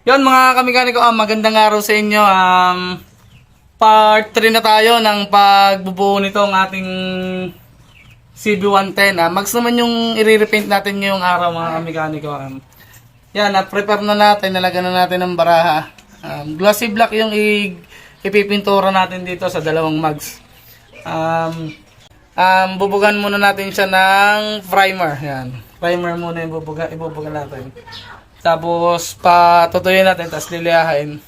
Yon mga kamikaniko, magandang araw sa inyo. Part 3 na tayo ng pagbubuo nitong ating CB110. Mags naman yung i-repaint natin ngayong araw mga kamikaniko. Yan, prepare na natin, nalagyan na natin ng baraha. Glossy black yung ipipintura natin dito sa dalawang mags. Bubugan muna natin siya ng primer. Yan, primer muna yung ibubugan natin. Tapos patutuyin natin, tapos liliyahin.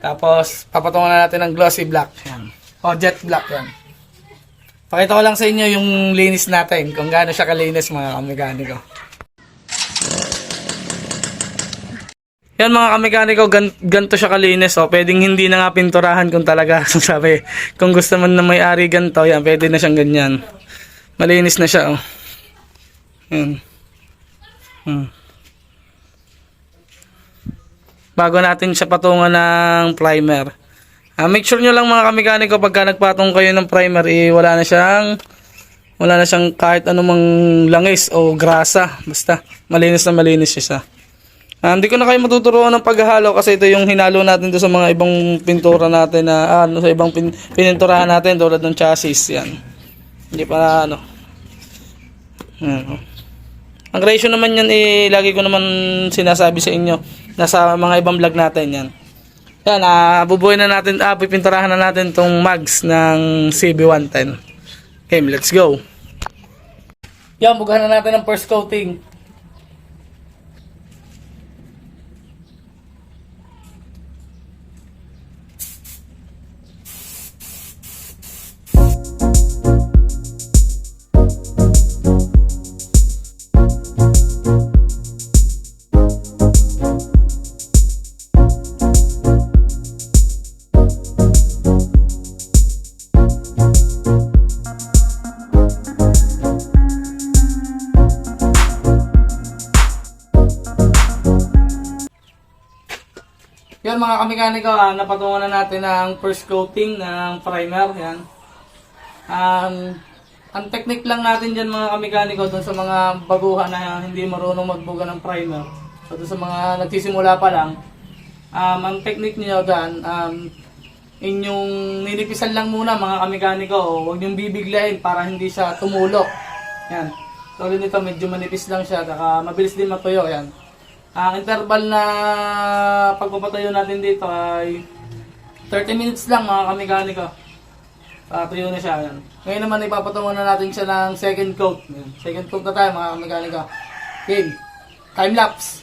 Tapos papatungan na natin ng glossy black. Yan. O jet black yan. Pakita ko lang sa inyo yung linis natin, kung gaano siya kalinis mga kamekaniko. Yan mga kamekaniko, ganito siya kalinis. O, pwedeng hindi na nga pinturahan kung talaga. Sabi, kung gusto man na may-ari ganito, yan, pwede na siyang ganyan. Malinis na siya. O. Yan. Bago natin siya patungan ng primer. Make sure nyo lang mga kamekaniko, pagka nagpatong kayo ng primer, wala na siyang kahit anumang langis o grasa. Basta malinis na malinis siya. Hindi ko na kayo matuturuan ng paghahalo kasi ito yung hinalo natin doon sa mga ibang pintura natin na sa ibang pininturahan natin tulad ng chassis. Yan. Hindi pa Ang ratio naman yan lagi ko naman sinasabi sa inyo nasa mga ibang vlog natin yan. Yan, bubuhin na natin, pipinturahan na natin tong mags ng CB110. Okay, let's go. Yan, bugahan na natin ang first coating. Yan mga kamekaniko, napatungan na natin ang first coating ng primer. Yan. Ang technique lang natin dyan mga kamekaniko dun sa mga baguhan na hindi marunong magbuga ng primer. So dun sa mga nagsisimula pa lang, ang technique niyo dyan, inyong ninipisan lang muna mga kamekaniko. Huwag niyong bibiglain para hindi siya tumulo. Yan. So nito medyo manipis lang siya, saka mabilis din matuyo. Yan. Ang interval na pagpapatuyo natin dito ay 30 minutes lang mga kamekaniko. Tuyo na siya. Yan. Ngayon naman ipapatungan na natin siya ng second coat. Yan. Second coat na tayo mga kamekaniko. Okay. Time lapse.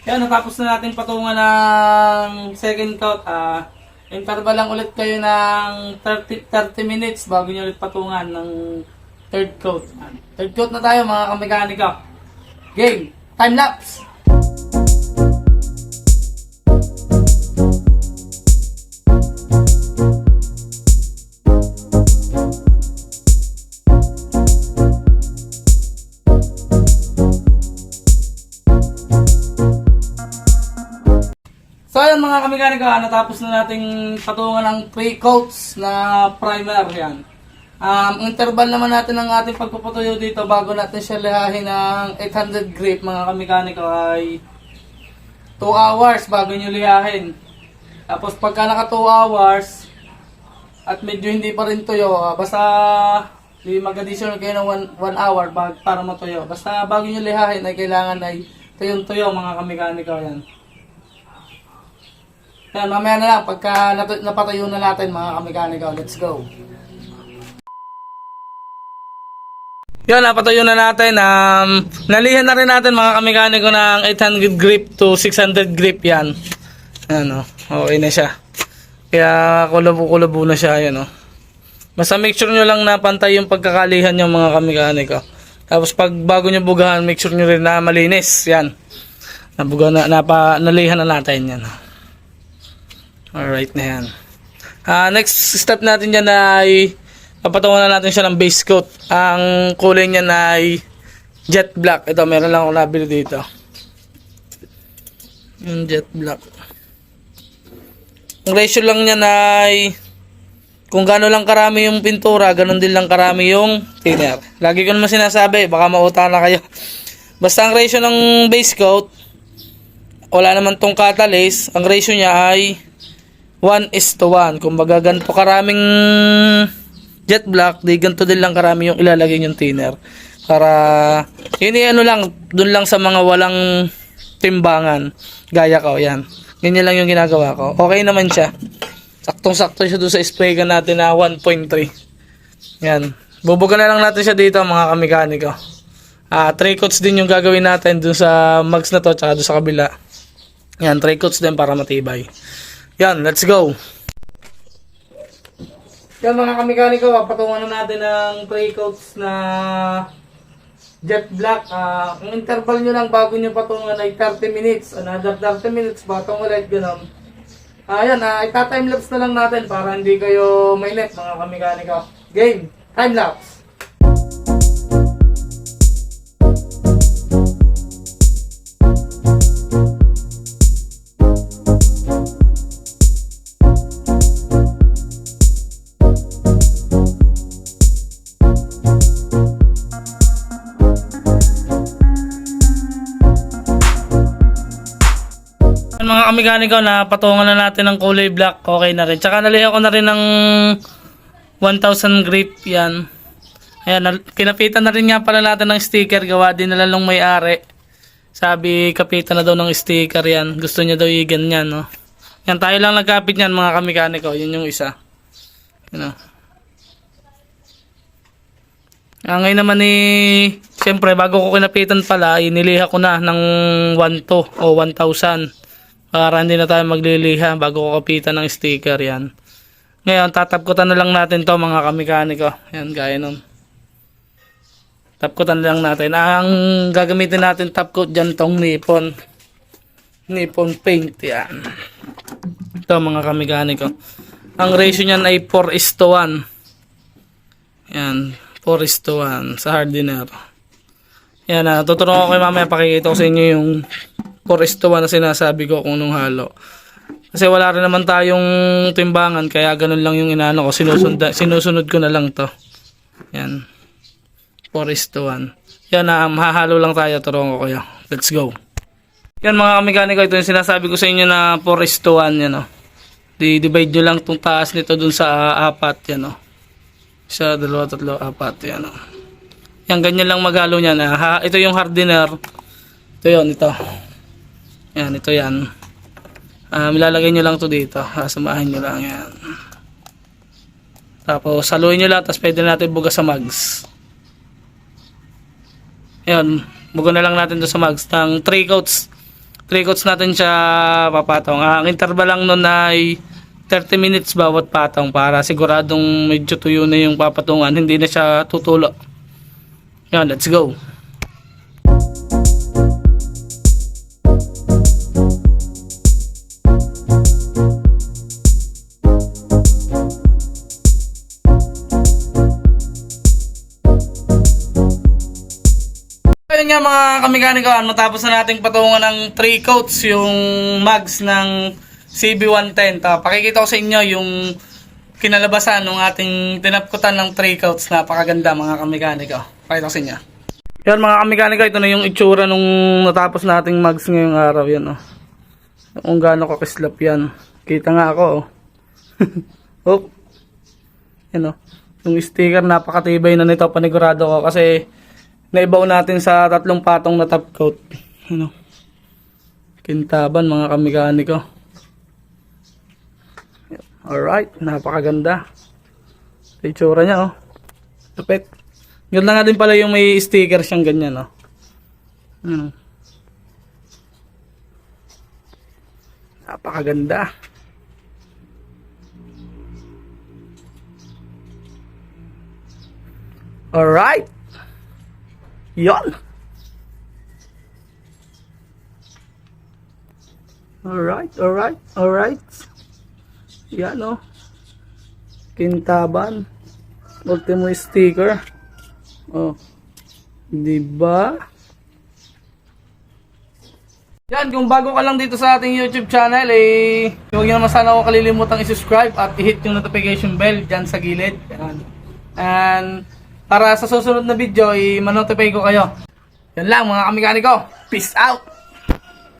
Yan, natapos na natin patungan ng second coat. Interval lang ulit kayo ng 30 minutes bago nyo ulit patungan ng third coat. Third coat na tayo mga kamekaniko. Game! Time lapse! So ayan mga kamekaniko, natapos na nating patungan ng pre-coats na primer. Yan. Ang interval naman natin ng ating pagpapatuyo dito bago natin siya lihahin ng 800 grip mga kamekaniko ay 2 hours bago nyo lihahin. Tapos pagka naka 2 hours at medyo hindi pa rin tuyo, basta mag-additional kayo ng 1 hour para matuyo. Basta bago nyo lihahin ay kailangan ay tuyong-tuyo mga kamekaniko. Yan. Yan, mamaya na lang, pagka napatayo na natin mga kamekaniko, let's go. Yan, napatayo na natin. Nalihan na rin natin mga kamekaniko ng 800 grip to 600 grip yan. Ano, okay na siya. Kaya kulabo-kulabo na siya, yan o. Basta make sure nyo lang na pantay yung pagkakalihan yung mga kamekaniko. Tapos pag bago nyo bugahan, make sure nyo rin na malinis. Yan. Nalihan na natin yan. Alright na yan. Next step natin dyan ay papatungan na natin siya ng base coat. Ang kulay niya ay jet black. Ito, meron lang ako nabili dito. Yung jet black. Ang ratio lang niya ay kung gaano lang karami yung pintura, ganun din lang karami yung thinner. Lagi ko naman sinasabi, baka mauta na kayo. Basta ang ratio ng base coat, wala naman tong catalyst, ang ratio niya ay 1:1. Kung baga ganito karaming jet black, di ganito din lang karami yung ilalagay yung thinner. Para, yun ano lang, dun lang sa mga walang timbangan. Gaya ko, yan. Ganyan lang yung ginagawa ko. Okay naman siya. Saktong-sakto siya doon sa spray gun natin na 1.3. Yan. Bubugan na lang natin siya dito mga kamekaniko. 3 coats din yung gagawin natin doon sa mugs na to tsaka doon sa kabila. Yan, 3 coats din para matibay. Yan, let's go. Yan mga kamekaniko, patungan na natin ng 3 coats na jet black. Ang interval nyo lang bago nyo patungan ay 30 minutes. Another 30 minutes, batong ulit, gano'n. Ayan, ita-timelapse na lang natin para hindi kayo mainit mga kamekaniko. Game, timelapse. Mga kamekaniko, na patungan na natin ng kulay black, okay na rin. Tsaka nalihan ko na rin ng 1000 grip yan. Ayan, kinapitan na rin nga pala natin ng sticker, gawa din na lang may-ari. Sabi, kapitan na daw ng sticker yan. Gusto niya daw i-ganyan, no? Yan, tayo lang nagkapit yan mga kamekaniko. Yun yung isa. Yun, no? Ngayon naman siyempre bago ko kinapitan pala, iniliha ko na ng 1,200 o 1,000. Para hindi na tayo magliliha bago ko kapitan ng sticker yan. Ngayon, tatapkutan na lang natin to mga kamekaniko. Yan, gaya nun. Tapkutan na lang natin. Ang gagamitin natin tapkot dyan tong Nippon. Nippon paint yan. Ito mga kamekaniko. Ang ratio niyan ay 4:1. Yan, 4:1 sa hardener. Yan, tuturuan ko kayo mamaya, pakikita ko sa inyo yung 4:1 na sinasabi ko kung nung halo. Kasi wala rin naman tayong timbangan, kaya ganun lang yung inaano ko. Sinusunod ko na lang to. Yan. 4:1. Yan, mahahalo lang tayo. Turuan ko kayo. Let's go. Yan mga kamekaniko, ito yung sinasabi ko sa inyo na 4:1. Yan, Di-divide nyo lang itong taas nito dun sa 4. Yan, 1, 2, 3, 4. Yan, Yan, ganyan lang maghalo niyan. Ito yung hardener. Ito yun, ito. Yan, ito yan. Ilalagay nyo lang to dito. Samahin nyo lang yan. Tapos, haluin nyo lang. Tapos, pwede natin buga sa mugs. Yan. Buga na lang natin to sa mugs. Ng 3 coats. 3 coats natin siya papatong. Ang interval lang nun ay 30 minutes bawat patong. Para siguradong medyo tuyo na yung papatungan. Hindi na siya tutulo. Yan, let's go. Ayun nga mga kamekaniko, matapos na nating patungan ng 3 coats yung mugs ng CB110. Pakikita ko sa inyo yung kinalabasan ng ating tinapkutan ng 3 coats. Napakaganda mga kamekaniko. Pakita ko sa inyo. Yan mga kamekaniko, ito na yung itsura nung natapos nating mugs ngayong araw. Yan, kung gaano kakislap yan. Kita nga ako. Oh. Yan, yung sticker, napakatibay na nito, panigurado ko. Kasi naibaw natin sa 3 patong na top coat. Kintaban mga kamekaniko. Alright, napakaganda. Itsura niya, Lupit. Ganda nga din pala yung may sticker siyang ganyan, Napakaganda. Alright. Yon. Alright. Yan, Kintaban. Ultimo sticker. Oh. Diba? Yan, kung bago ka lang dito sa ating YouTube channel, huwag nyo naman sana ako kalilimutang i-subscribe at i-hit yung notification bell dyan sa gilid. Yan. And para sa susunod na video, i-notify ko kayo. Yan lang mga kamikaniko. Peace out!